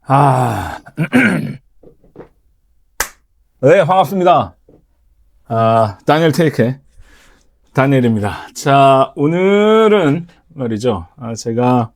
아, 네, 반갑습니다. 다니엘 테이크의 다니엘입니다. 자, 오늘은 말이죠. 제가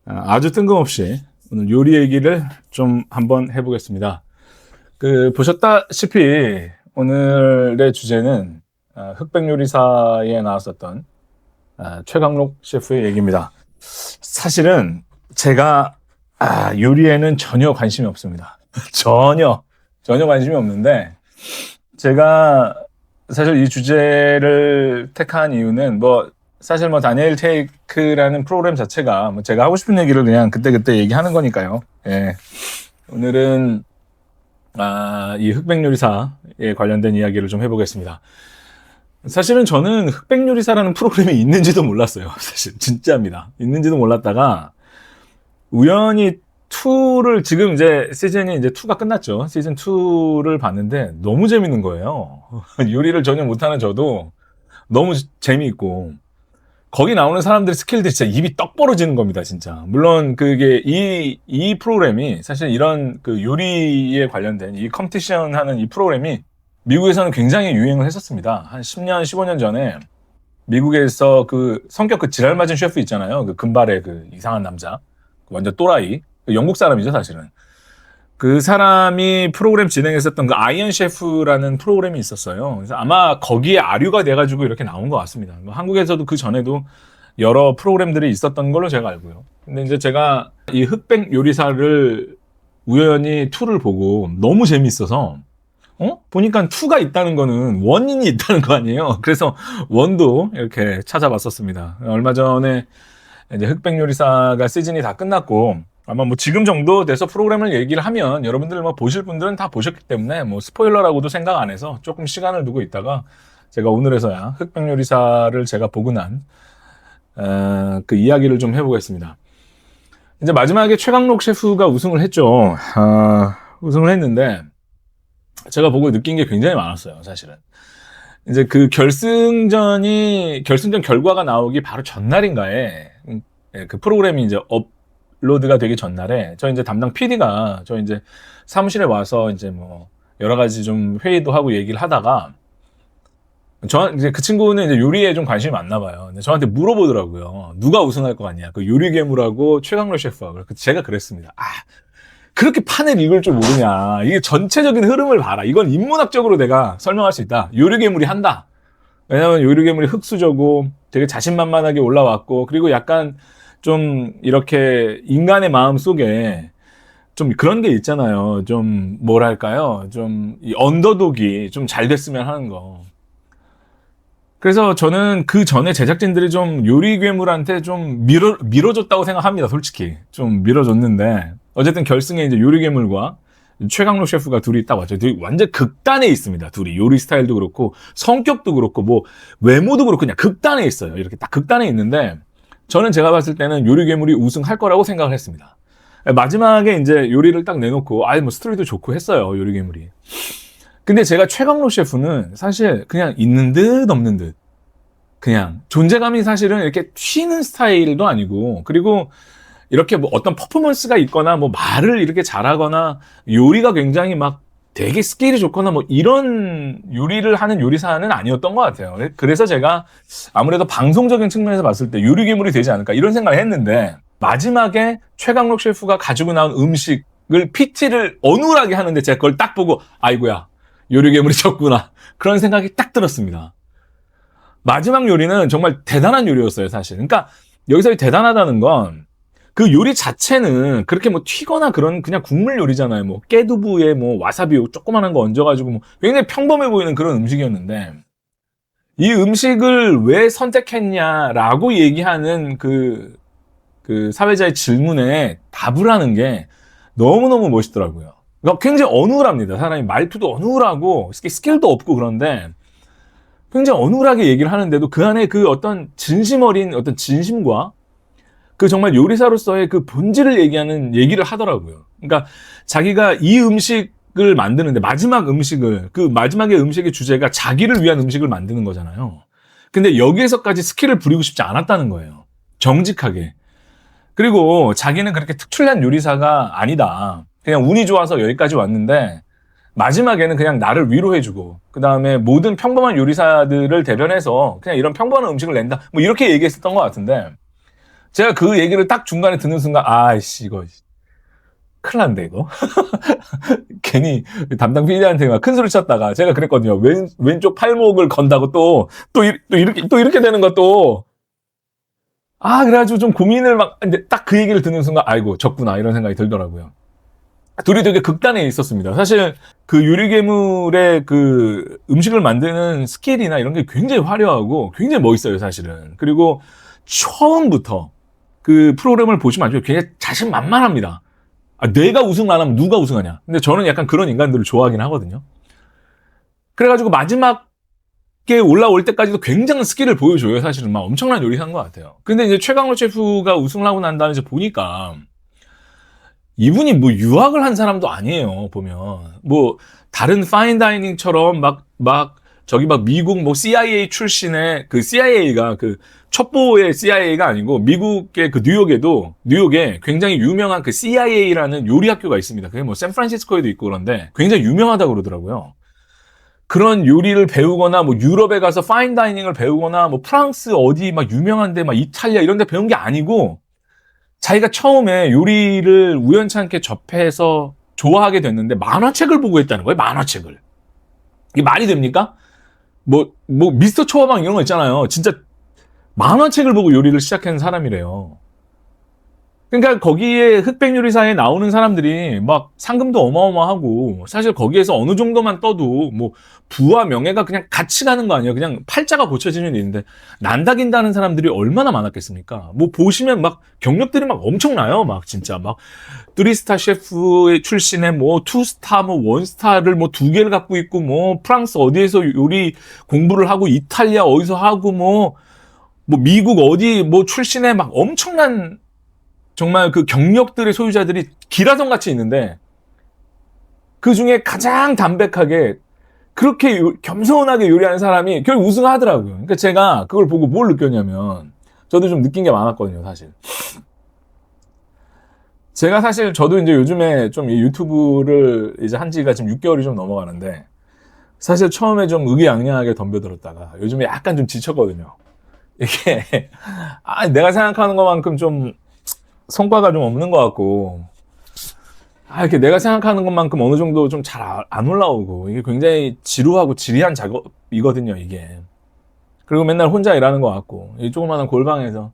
아주 뜬금없이 오늘 요리 얘기를 좀 한번 해보겠습니다. 보셨다시피 오늘의 주제는 흑백 요리사에 나왔었던 최강록 셰프의 얘기입니다. 사실은 제가 요리에는 전혀 관심이 없습니다. 전혀 관심이 없는데, 제가 사실 이 주제를 택한 이유는 사실 다니엘 테이크라는 프로그램 자체가 제가 하고 싶은 얘기를 그냥 그때그때 얘기하는 거니까요. 예. 오늘은 이 흑백 요리사에 관련된 이야기를 좀 해보겠습니다. 사실은 저는 흑백 요리사라는 프로그램이 있는지도 몰랐어요. 사실 진짜입니다. 있는지도 몰랐다가 우연히 2를 지금 이제 시즌이 이제 2가 끝났죠. 시즌 2를 봤는데 너무 재밌는 거예요. 요리를 전혀 못하는 저도 너무 재미있고, 거기 나오는 사람들의 스킬들이 진짜 입이 떡 벌어지는 겁니다, 진짜. 물론 그게 이 프로그램이 사실 이런 그 요리에 관련된 이 컴피티션 하는 이 프로그램이 미국에서는 굉장히 유행을 했었습니다. 한 10년, 15년 전에 미국에서 성격 지랄 맞은 셰프 있잖아요. 금발의 이상한 남자. 완전 또라이. 영국 사람이죠, 사실은. 그 사람이 프로그램 진행했었던 아이언 셰프라는 프로그램이 있었어요. 그래서 아마 거기에 아류가 돼가지고 이렇게 나온 것 같습니다. 한국에서도 그 전에도 여러 프로그램들이 있었던 걸로 제가 알고요. 근데 이제 제가 이 흑백 요리사를 우연히 2를 보고 너무 재밌어서, 보니까 2가 있다는 거는 원인이 있다는 거 아니에요. 그래서 원도 이렇게 찾아봤었습니다. 얼마 전에 이제 흑백 요리사가 시즌이 다 끝났고, 아마 지금 정도 돼서 프로그램을 얘기를 하면 여러분들 보실 분들은 다 보셨기 때문에 스포일러라고도 생각 안 해서 조금 시간을 두고 있다가 제가 오늘에서야 흑백 요리사를 제가 보고 난 그 이야기를 좀 해보겠습니다. 이제 마지막에 최강록 셰프가 우승을 했죠. 우승을 했는데 제가 보고 느낀 게 굉장히 많았어요, 사실은. 이제 결승전 결과가 나오기 바로 전날인가에 그 프로그램이 이제 업로드가 되기 전날에 저 이제 담당 PD가 저 이제 사무실에 와서 이제 여러 가지 좀 회의도 하고 얘기를 하다가 이제 그 친구는 이제 요리에 좀 관심이 많나 봐요. 근데 저한테 물어보더라고요. 누가 우승할 것 같냐? 요리 괴물하고 최강록 셰프하고. 제가 그랬습니다. 그렇게 판을 읽을 줄 모르냐. 이게 전체적인 흐름을 봐라. 이건 인문학적으로 내가 설명할 수 있다. 요리 괴물이 한다. 왜냐면 요리 괴물이 흑수저고 되게 자신만만하게 올라왔고, 그리고 약간 좀 이렇게 인간의 마음 속에 좀 그런 게 있잖아요. 좀 뭐랄까요? 좀 이 언더독이 좀 잘 됐으면 하는 거. 그래서 저는 그 전에 제작진들이 좀 요리 괴물한테 좀 밀어줬다고 생각합니다. 솔직히. 좀 밀어줬는데, 어쨌든 결승에 이제 요리 괴물과 최강록 셰프가 둘이 딱 왔죠. 둘이 완전 극단에 있습니다. 둘이. 요리 스타일도 그렇고, 성격도 그렇고, 외모도 그렇고, 그냥 극단에 있어요. 이렇게 딱 극단에 있는데, 저는 제가 봤을 때는 요리 괴물이 우승할 거라고 생각을 했습니다. 마지막에 이제 요리를 딱 내놓고, 스토리도 좋고 했어요. 요리 괴물이. 근데 제가 최강록 셰프는 사실 그냥 있는 듯 없는 듯, 그냥 존재감이 사실은 이렇게 튀는 스타일도 아니고, 그리고 이렇게 어떤 퍼포먼스가 있거나 말을 이렇게 잘하거나 요리가 굉장히 되게 스킬이 좋거나 이런 요리를 하는 요리사는 아니었던 것 같아요. 그래서 제가 아무래도 방송적인 측면에서 봤을 때 요리 괴물이 되지 않을까 이런 생각을 했는데, 마지막에 최강록 셰프가 가지고 나온 음식을 PT를 어눌하게 하는데 제가 그걸 딱 보고 아이고야, 요리 괴물이 졌구나, 그런 생각이 딱 들었습니다. 마지막 요리는 정말 대단한 요리였어요, 사실. 그러니까 여기서 대단하다는 건 그 요리 자체는 그렇게 튀거나 그런 그냥 국물 요리잖아요. 깨두부에 와사비 조그만한 거 얹어가지고 굉장히 평범해 보이는 그런 음식이었는데, 이 음식을 왜 선택했냐라고 얘기하는 그 사회자의 질문에 답을 하는 게 너무너무 멋있더라고요. 그러니까 굉장히 어눌합니다. 사람이 말투도 어눌하고 스킬도 없고, 그런데 굉장히 어눌하게 얘기를 하는데도 그 안에 어떤 진심 어린 어떤 진심과 정말 요리사로서의 본질을 얘기를 하더라고요. 그러니까 자기가 이 음식을 만드는데, 마지막의 음식의 주제가 자기를 위한 음식을 만드는 거잖아요. 근데 여기에서까지 스킬을 부리고 싶지 않았다는 거예요. 정직하게. 그리고 자기는 그렇게 특출난 요리사가 아니다. 그냥 운이 좋아서 여기까지 왔는데 마지막에는 그냥 나를 위로해주고 그 다음에 모든 평범한 요리사들을 대변해서 그냥 이런 평범한 음식을 낸다. 뭐 이렇게 얘기했었던 것 같은데 제가 그 얘기를 딱 중간에 듣는 순간 아이씨 이거 큰일 났는데 이거. 괜히 담당 PD한테 막 큰 소리 쳤다가 제가 그랬거든요. 왼쪽 팔목을 건다고 또 이렇게 되는 것도 그래가지고 좀 고민을 막, 근데 딱 그 얘기를 듣는 순간, 아이고, 졌구나, 이런 생각이 들더라고요. 둘이 되게 극단에 있었습니다. 사실, 그 유리괴물의 그 음식을 만드는 스킬이나 이런 게 굉장히 화려하고 굉장히 멋있어요, 사실은. 그리고 처음부터 그 프로그램을 보시면 아주 굉장히 자신만만합니다. 내가 우승 안 하면 누가 우승하냐. 근데 저는 약간 그런 인간들을 좋아하긴 하거든요. 그래가지고 마지막 올라올 때까지도 굉장한 스킬을 보여줘요. 사실은 막 엄청난 요리사인 것 같아요. 근데 이제 최강록 셰프가 우승을 하고 난 다음에 이제 보니까 이분이 뭐 유학을 한 사람도 아니에요. 보면 뭐 다른 파인다이닝처럼 저기 막 미국 뭐 CIA 출신의 그 CIA가 그 첩보의 CIA가 아니고 미국의 그 뉴욕에 굉장히 유명한 그 CIA라는 요리 학교가 있습니다. 그게 뭐 샌프란시스코에도 있고 그런데 굉장히 유명하다고 그러더라고요. 그런 요리를 배우거나 뭐 유럽에 가서 파인다이닝을 배우거나 뭐 프랑스 어디 막 유명한데 막 이탈리아 이런 데 배운 게 아니고 자기가 처음에 요리를 우연찮게 접해서 좋아하게 됐는데 만화책을 보고 했다는 거예요. 만화책을. 이게 말이 됩니까? 뭐 미스터 초밥왕 이런 거 있잖아요. 진짜 만화책을 보고 요리를 시작한 사람이래요. 그러니까 거기에 흑백 요리사에 나오는 사람들이 막 상금도 어마어마하고 사실 거기에서 어느 정도만 떠도 뭐 부와 명예가 그냥 같이 가는 거 아니에요. 그냥 팔자가 고쳐지는 일인데 난다긴다는 사람들이 얼마나 많았겠습니까? 뭐 보시면 막 경력들이 막 엄청나요. 막 진짜 막 3스타 셰프 출신의 뭐 2스타 뭐 1스타를 뭐 2개를 갖고 있고 뭐 프랑스 어디에서 요리 공부를 하고 이탈리아 어디서 하고 뭐 미국 어디 뭐 출신의 막 엄청난 정말 그 경력들의 소유자들이 기라성 같이 있는데 그 중에 가장 담백하게 그렇게 겸손하게 요리하는 사람이 결국 우승하더라고요. 그러니까 제가 그걸 보고 뭘 느꼈냐면 저도 좀 느낀 게 많았거든요, 사실. 제가 사실 저도 이제 요즘에 좀 이 유튜브를 이제 한 지가 지금 6개월이 좀 넘어가는데 사실 처음에 좀 의기양양하게 덤벼들었다가 요즘에 약간 좀 지쳤거든요. 이게 내가 생각하는 것만큼 좀 성과가 좀 없는 것 같고, 이렇게 내가 생각하는 것만큼 어느 정도 좀 잘 안 올라오고, 이게 굉장히 지루하고 지리한 작업이거든요, 이게. 그리고 맨날 혼자 일하는 것 같고, 이 조그마한 골방에서.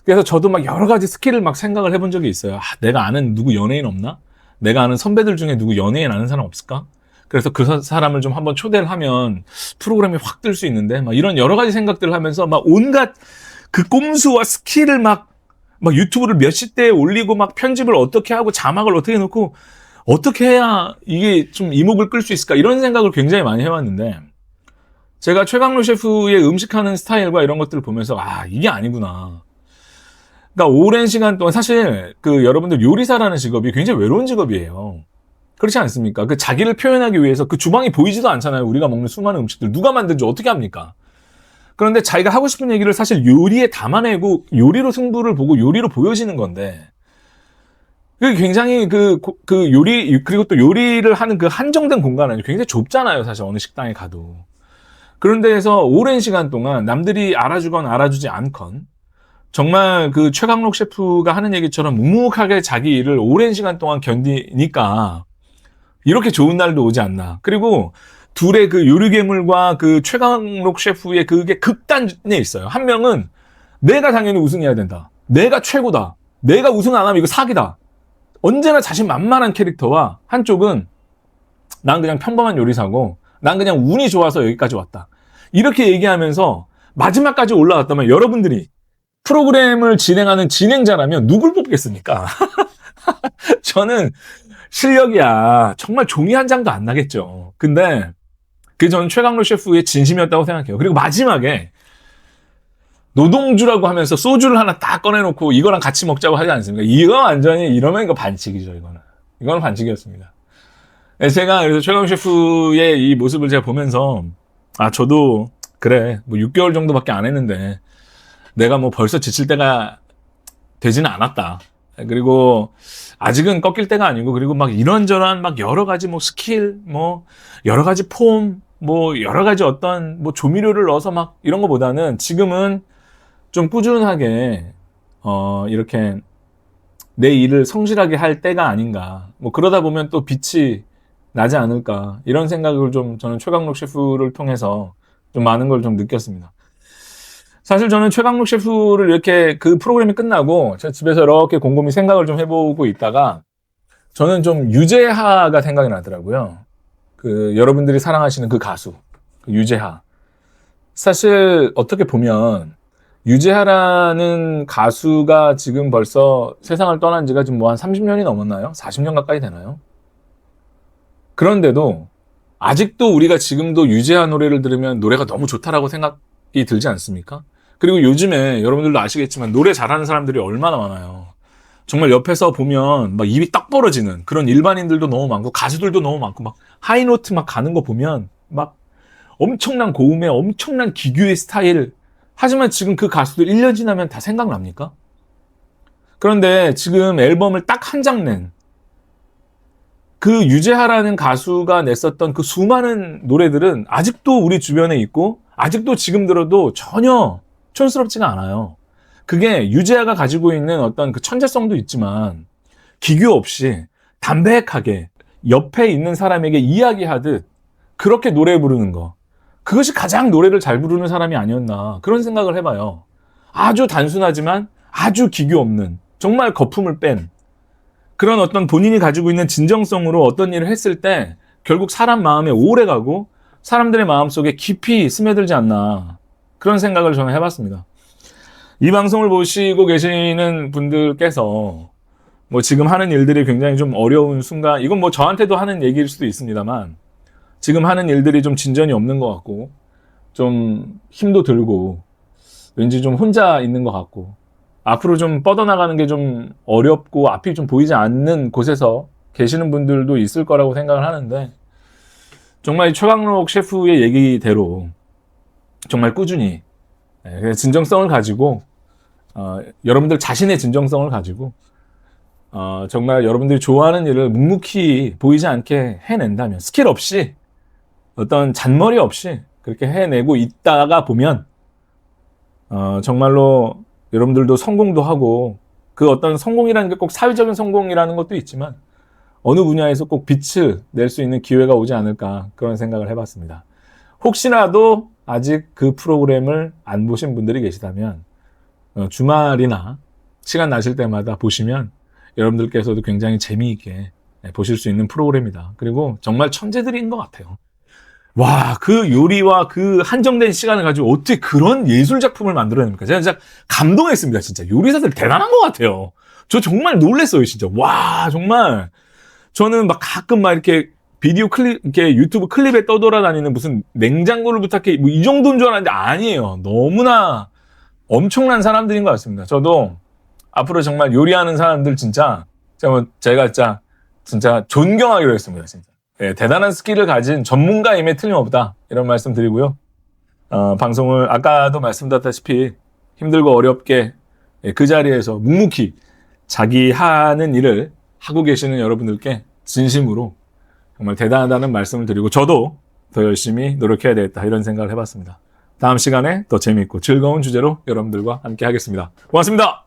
그래서 저도 막 여러 가지 스킬을 막 생각을 해본 적이 있어요. 내가 아는 누구 연예인 없나? 내가 아는 선배들 중에 누구 연예인 아는 사람 없을까? 그래서 그 사람을 좀 한번 초대를 하면 프로그램이 확 뜰 수 있는데, 막 이런 여러 가지 생각들을 하면서 막 온갖 그 꼼수와 스킬을 막 유튜브를 몇 시대에 올리고 막 편집을 어떻게 하고 자막을 어떻게 넣고 어떻게 해야 이게 좀 이목을 끌 수 있을까 이런 생각을 굉장히 많이 해왔는데 제가 최강록 셰프의 음식하는 스타일과 이런 것들을 보면서 이게 아니구나. 그러니까 오랜 시간 동안 사실 그 여러분들 요리사라는 직업이 굉장히 외로운 직업이에요. 그렇지 않습니까? 그 자기를 표현하기 위해서 그 주방이 보이지도 않잖아요. 우리가 먹는 수많은 음식들 누가 만든지 어떻게 합니까? 그런데 자기가 하고 싶은 얘기를 사실 요리에 담아내고 요리로 승부를 보고 요리로 보여지는 건데 그게 굉장히 그 요리 그리고 또 요리를 하는 그 한정된 공간은 굉장히 좁잖아요. 사실 어느 식당에 가도. 그런 데에서 오랜 시간 동안 남들이 알아주건 알아주지 않건 정말 그 최강록 셰프가 하는 얘기처럼 묵묵하게 자기 일을 오랜 시간 동안 견디니까 이렇게 좋은 날도 오지 않나. 그리고 둘의 그 요리괴물과 그 최강록 셰프의 그게 극단에 있어요. 한 명은 내가 당연히 우승해야 된다. 내가 최고다. 내가 우승 안 하면 이거 사기다. 언제나 자신만만한 캐릭터와 한쪽은 난 그냥 평범한 요리사고 난 그냥 운이 좋아서 여기까지 왔다. 이렇게 얘기하면서 마지막까지 올라왔다면 여러분들이 프로그램을 진행하는 진행자라면 누굴 뽑겠습니까? 저는 실력이야. 정말 종이 한 장도 안 나겠죠. 근데 그게 저는 최강록 셰프의 진심이었다고 생각해요. 그리고 마지막에 노동주라고 하면서 소주를 하나 딱 꺼내놓고 이거랑 같이 먹자고 하지 않습니까? 이거 완전히 이러면 이거 반칙이죠. 이거는 반칙이었습니다. 제가 그래서 최강록 셰프의 이 모습을 제가 보면서 저도 그래 뭐 6개월 정도밖에 안 했는데 내가 뭐 벌써 지칠 때가 되지는 않았다. 그리고 아직은 꺾일 때가 아니고, 그리고 막 이런저런 막 여러 가지 뭐 스킬, 뭐 여러 가지 폼, 뭐 여러 가지 어떤 뭐 조미료를 넣어서 막 이런 거보다는 지금은 좀 꾸준하게 이렇게 내 일을 성실하게 할 때가 아닌가. 뭐 그러다 보면 또 빛이 나지 않을까. 이런 생각을 좀 저는 최강록 셰프를 통해서 좀 많은 걸 좀 느꼈습니다. 사실 저는 최강록 셰프를 이렇게 그 프로그램이 끝나고 제 집에서 이렇게 곰곰이 생각을 좀 해보고 있다가 저는 좀 유재하가 생각이 나더라고요. 그 여러분들이 사랑하시는 그 가수, 그 유재하. 사실 어떻게 보면 유재하라는 가수가 지금 벌써 세상을 떠난 지가 지금 뭐 한 30년이 넘었나요? 40년 가까이 되나요? 그런데도 아직도 우리가 지금도 유재하 노래를 들으면 노래가 너무 좋다라고 생각이 들지 않습니까? 그리고 요즘에 여러분들도 아시겠지만 노래 잘하는 사람들이 얼마나 많아요. 정말 옆에서 보면 막 입이 딱 벌어지는 그런 일반인들도 너무 많고 가수들도 너무 많고 막 하이노트 막 가는 거 보면 막 엄청난 고음에 엄청난 기교의 스타일. 하지만 지금 그 가수들 1년 지나면 다 생각납니까? 그런데 지금 앨범을 딱 한 장 낸 그 유재하라는 가수가 냈었던 그 수많은 노래들은 아직도 우리 주변에 있고 아직도 지금 들어도 전혀 촌스럽지가 않아요. 그게 유재하가 가지고 있는 어떤 그 천재성도 있지만 기교 없이 담백하게 옆에 있는 사람에게 이야기하듯 그렇게 노래 부르는 거. 그것이 가장 노래를 잘 부르는 사람이 아니었나 그런 생각을 해봐요. 아주 단순하지만 아주 기교 없는 정말 거품을 뺀 그런 어떤 본인이 가지고 있는 진정성으로 어떤 일을 했을 때 결국 사람 마음에 오래 가고 사람들의 마음속에 깊이 스며들지 않나 그런 생각을 저는 해봤습니다. 이 방송을 보시고 계시는 분들께서 뭐 지금 하는 일들이 굉장히 좀 어려운 순간, 이건 뭐 저한테도 하는 얘기일 수도 있습니다만 지금 하는 일들이 좀 진전이 없는 것 같고 좀 힘도 들고 왠지 좀 혼자 있는 것 같고 앞으로 좀 뻗어나가는 게 좀 어렵고 앞이 좀 보이지 않는 곳에서 계시는 분들도 있을 거라고 생각을 하는데 정말 최강록 셰프의 얘기대로 정말 꾸준히 진정성을 가지고 여러분들 자신의 진정성을 가지고 정말 여러분들이 좋아하는 일을 묵묵히 보이지 않게 해낸다면 스킬 없이 어떤 잔머리 없이 그렇게 해내고 있다가 보면 정말로 여러분들도 성공도 하고 그 어떤 성공이라는 게 꼭 사회적인 성공이라는 것도 있지만 어느 분야에서 꼭 빛을 낼 수 있는 기회가 오지 않을까 그런 생각을 해봤습니다. 혹시라도 아직 그 프로그램을 안 보신 분들이 계시다면 주말이나 시간 나실 때마다 보시면 여러분들께서도 굉장히 재미있게 보실 수 있는 프로그램이다. 그리고 정말 천재들인 것 같아요. 와, 그 요리와 그 한정된 시간을 가지고 어떻게 그런 예술 작품을 만들어냅니까? 제가 진짜 감동했습니다. 진짜 요리사들 대단한 것 같아요. 저 정말 놀랐어요, 진짜. 와, 정말. 저는 막 가끔 막 이렇게 비디오 클립, 이렇게 유튜브 클립에 떠돌아다니는 무슨 냉장고를 부탁해, 뭐 이 정도인 줄 알았는데 아니에요. 너무나 엄청난 사람들인 것 같습니다. 저도 앞으로 정말 요리하는 사람들 진짜, 제가 진짜 존경하기로 했습니다, 진짜. 예, 대단한 스킬을 가진 전문가임에 틀림없다. 이런 말씀 드리고요. 방송을 아까도 말씀드렸다시피 힘들고 어렵게 그 자리에서 묵묵히 자기 하는 일을 하고 계시는 여러분들께 진심으로 정말 대단하다는 말씀을 드리고 저도 더 열심히 노력해야 되겠다 이런 생각을 해봤습니다. 다음 시간에 더 재미있고 즐거운 주제로 여러분들과 함께 하겠습니다. 고맙습니다.